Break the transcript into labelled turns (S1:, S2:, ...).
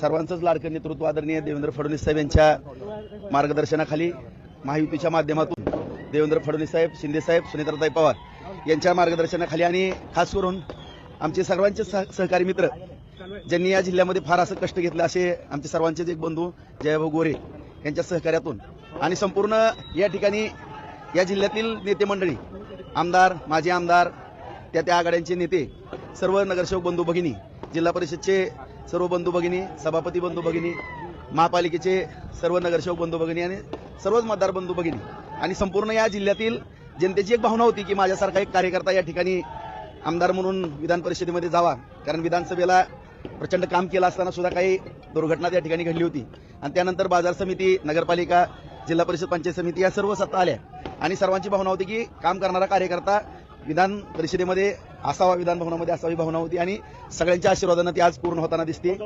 S1: सर्वांचंच लाडकं नेतृत्व आदरणीय देवेंद्र फडणवीस साहेब यांच्या मार्गदर्शनाखाली महायुतीच्या माध्यमातून देवेंद्र फडणवीस साहेब, शिंदे साहेब, सुनेत्राताई पवार यांच्या मार्गदर्शनाखाली आणि खास करून आमचे सर्वांचे सहकारी मित्र ज्यांनी या जिल्ह्यामध्ये फार असं कष्ट घेतलं असे आमचे सर्वांचेच एक बंधू जयभाऊ गोरे यांच्या सहकार्यातून आणि संपूर्ण या ठिकाणी या जिल्ह्यातील नेते मंडळी, आमदार, माजी आमदार, त्या आघाड्यांचे नेते, सर्व नगरसेवक बंधू भगिनी, जिल्हा परिषदचे सर्व बंधू भगिनी, सभापती बंधू भगिनी, महापालिकेचे सर्व नगरसेवक बंधू भगिनी आणि सर्वच मतदार बंधू भगिनी आणि संपूर्ण या जिल्ह्यातील जनतेची एक भावना होती की माझ्यासारखा एक कार्यकर्ता या ठिकाणी आमदार म्हणून विधान परिषदेमध्ये जावा, कारण विधानसभेला प्रचंड काम केलं असताना सुद्धा काही दुर्घटना त्या ठिकाणी घडली होती आणि त्यानंतर बाजार समिती, नगरपालिका, जिल्हा परिषद, पंचायत समिती या सर्व सत्ता आल्या आणि सर्वांची भावना होती की काम करणारा कार्यकर्ता विधान परिषदेमध्ये असावा, विधान भवनामध्ये असावी भावना होती आणि सगळ्यांच्या आशीर्वादाने ती आज पूर्ण होताना दिसते।